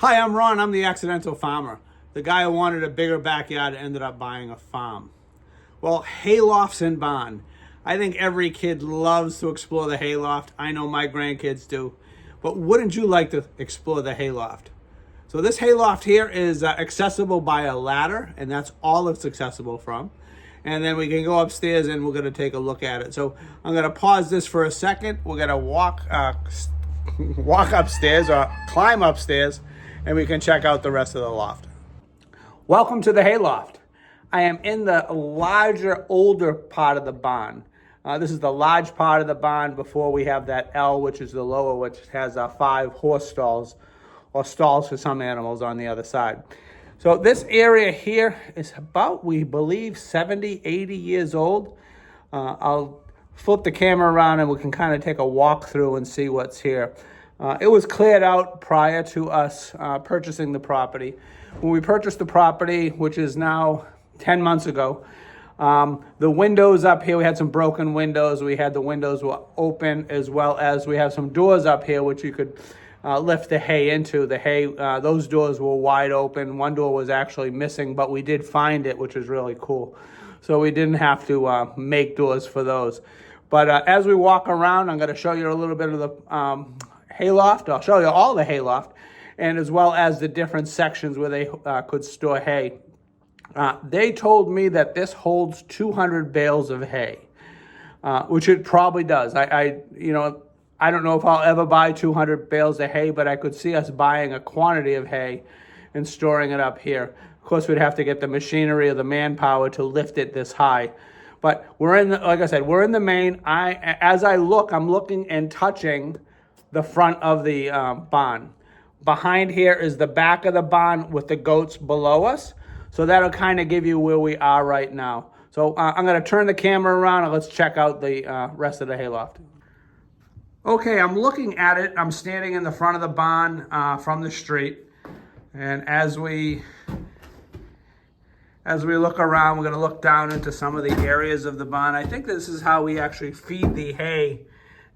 Hi, I'm Ron. I'm the accidental farmer. The guy who wanted a bigger backyard ended up buying a farm. Well, haylofts in barn. I think every kid loves to explore the hayloft. I know my grandkids do. But wouldn't you like to explore the hayloft? So this hayloft here is accessible by a ladder, and that's all it's accessible from. And then we can go upstairs and we're going to take a look at it. So I'm going to pause this for a second. We're going to walk upstairs or climb upstairs, and we can check out the rest of the loft. Welcome to the hayloft. I am in the larger, older part of the barn. This is the large part of the barn before we have that L, which is the lower, which has 5 horse stalls, or stalls for some animals on the other side. So this area here is about, we believe, 70, 80 years old. I'll flip the camera around and we can kind of take a walk through and see what's here. It was cleared out prior to us purchasing the property. When we purchased the property, which is now 10 months ago, the windows up here, we had some broken windows. We had the windows were open, as well as we have some doors up here which you could lift the hay into. The hay, those doors were wide open. One door was actually missing, but we did find it, which is really cool. So we didn't have to make doors for those. But as we walk around, I'm going to show you a little bit of the hayloft. I'll show you all the hayloft, and as well as the different sections where they could store hay. They told me that this holds 200 bales of hay, which it probably does. I don't know if I'll ever buy 200 bales of hay, but I could see us buying a quantity of hay and storing it up here. Of course, we'd have to get the machinery or the manpower to lift it this high. But we're in the, like I said, we're in the main. As I look, I'm looking and touching the front of the barn. Behind here is the back of the barn with the goats below us. So that'll kind of give you where we are right now. So I'm going to turn the camera around and let's check out the rest of the hayloft. Okay, I'm looking at it. I'm standing in the front of the barn from the street. And as we look around, we're going to look down into some of the areas of the barn. I think this is how we actually feed the hay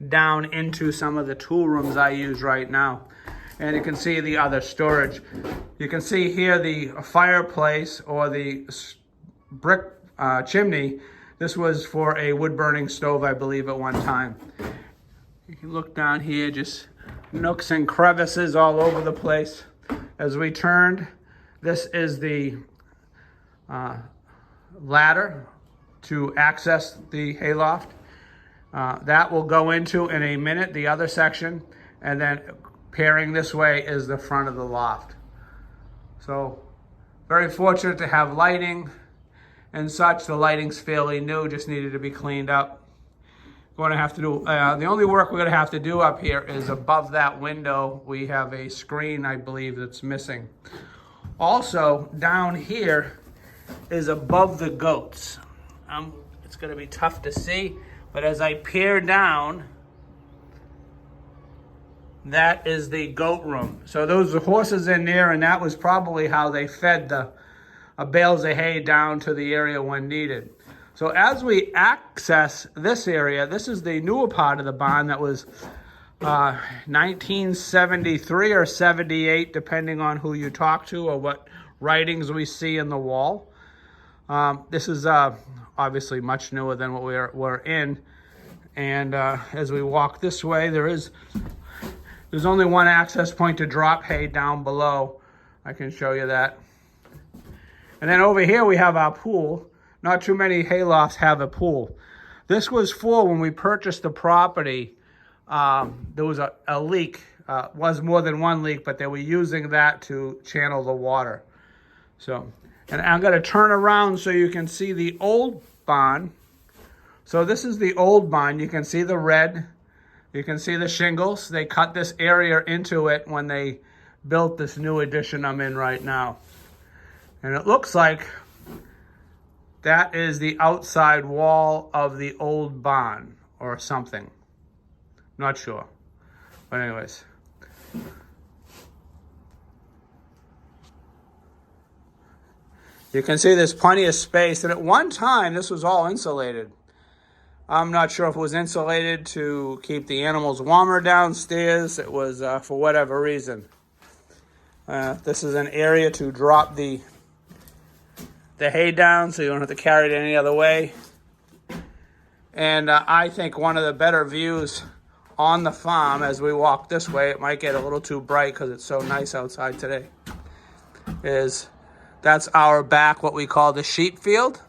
down into some of the tool rooms I use right now. And you can see the other storage. You can see here the fireplace or the brick chimney. This was for a wood-burning stove, I believe, at one time. You can look down here, just nooks and crevices all over the place. As we turned, this is the ladder to access the hayloft. That will go into, in a minute, the other section, and then pairing this way is the front of the loft. So very fortunate to have lighting and such. The lighting's fairly new, just needed to be cleaned up. Going to have to do, the only work we're going to have to do up here is above that window. We have a screen, I believe, that's missing. Also, down here is above the goats. It's going to be tough to see, but as I peer down, that is the goat room. So those are horses in there, and that was probably how they fed the bales of hay down to the area when needed. So as we access this area, this is the newer part of the barn that was 1973 or 78, depending on who you talk to or what writings we see in the wall. This is obviously much newer than what we're in. And as we walk this way, there's only one access point to drop hay down below. I can show you that. And then over here we have our pool. Not too many haylofts have a pool. This was for when we purchased the property. There was a leak. Was more than one leak, but they were using that to channel the water. So, and I'm going to turn around so you can see the old barn. So this is the old barn. You can see the red. You can see the shingles. They cut this area into it when they built this new addition I'm in right now. And it looks like that is the outside wall of the old barn or something. Not sure. But anyways. You can see there's plenty of space. And at one time, this was all insulated. I'm not sure if it was insulated to keep the animals warmer downstairs. It was for whatever reason. This is an area to drop the hay down so you don't have to carry it any other way. And I think one of the better views on the farm as we walk this way, it might get a little too bright because it's so nice outside today, is that's our back, what we call the sheep field.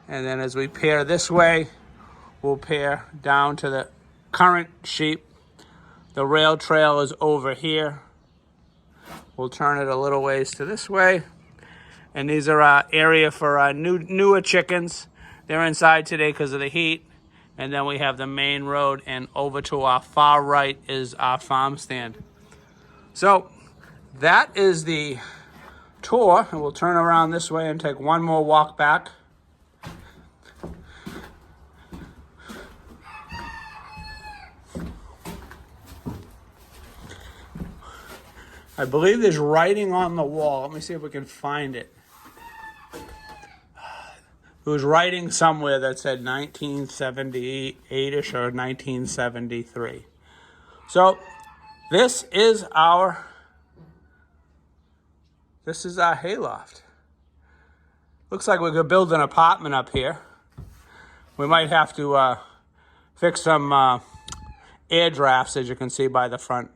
And then as we pair this way, we'll pair down to the current sheep. The rail trail is over here. We'll turn it a little ways to this way. And these are our area for our newer chickens. They're inside today because of the heat. And then we have the main road, and over to our far right is our farm stand. So that is the tour, and we'll turn around this way and take one more walk back. I believe there's writing on the wall. Let me see if we can find it. There was writing somewhere that said 1978-ish or 1973. So this is our hayloft. Looks like we could build an apartment up here. We might have to fix some air drafts, as you can see by the front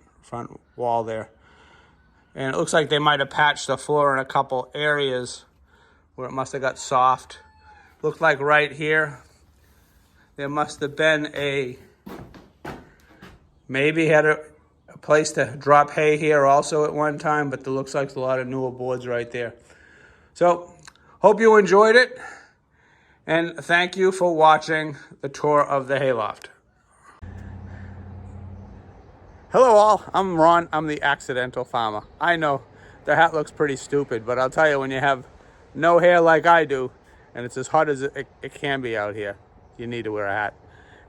wall there. And it looks like they might have patched the floor in a couple areas where it must have got soft. Looked like right here, there must have been maybe had a place to drop hay here also at one time, but there looks like a lot of newer boards right there. So, hope you enjoyed it, and thank you for watching the tour of the hayloft. Hello all, I'm Ron, I'm the accidental farmer. I know, the hat looks pretty stupid, but I'll tell you, when you have no hair like I do, and it's as hot as it can be out here, you need to wear a hat.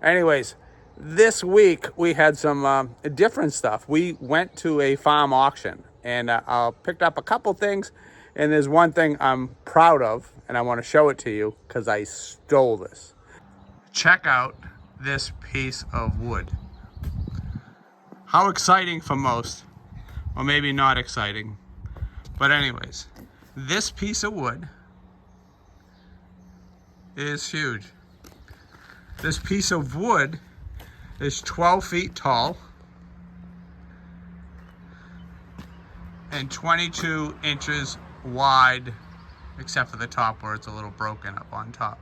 Anyways, this week we had some different stuff. We went to a farm auction, and I picked up a couple things, and there's one thing I'm proud of, and I want to show it to you because I stole this. Check out this piece of wood. How exciting for most, or maybe not exciting, but anyways, this piece of wood is huge. This piece of wood is 12 feet tall and 22 inches wide, except for the top where it's a little broken up on top.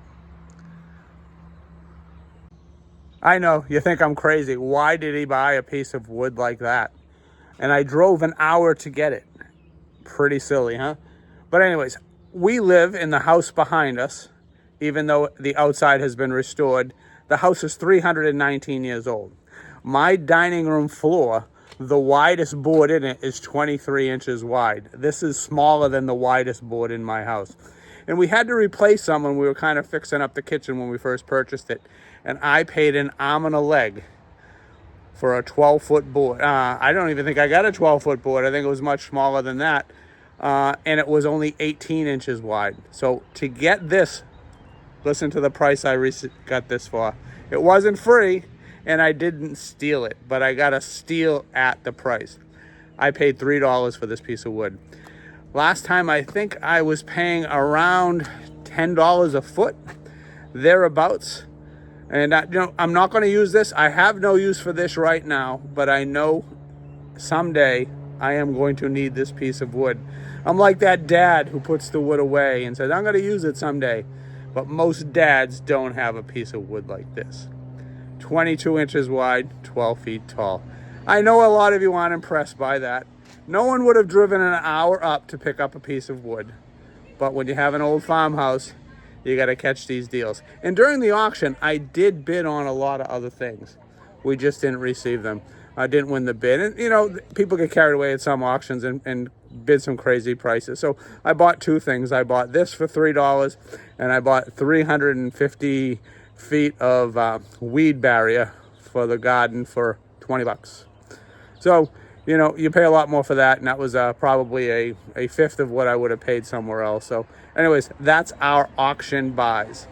I know, you think I'm crazy. Why did he buy a piece of wood like that? And I drove an hour to get it. Pretty silly, huh? But anyways, we live in the house behind us. Even though the outside has been restored, the house is 319 years old. My dining room floor, the widest board in it is 23 inches wide. This is smaller than the widest board in my house. And we had to replace some when we were kind of fixing up the kitchen when we first purchased it. And I paid an arm and a leg for a 12-foot board. I don't even think I got a 12-foot board. I think it was much smaller than that. And it was only 18 inches wide. So to get this, listen to the price I got this for. It wasn't free, and I didn't steal it, but I got a steal at the price. I paid $3 for this piece of wood. Last time, I think I was paying around $10 a foot, thereabouts. And I'm not going to use this. I have no use for this right now, but I know someday I am going to need this piece of wood. I'm like that dad who puts the wood away and says, I'm going to use it someday. But most dads don't have a piece of wood like this. 22 inches wide, 12 feet tall. I know a lot of you aren't impressed by that. No one would have driven an hour up to pick up a piece of wood. But when you have an old farmhouse, you got to catch these deals. And during the auction, I did bid on a lot of other things. We just didn't receive them. I didn't win the bid. And, you know, people get carried away at some auctions and bid some crazy prices. So I bought two things. I bought this for $3, and I bought 350 feet of weed barrier for the garden for $20. So, you know, you pay a lot more for that, and that was probably a fifth of what I would have paid somewhere else. So anyways, that's our auction buys.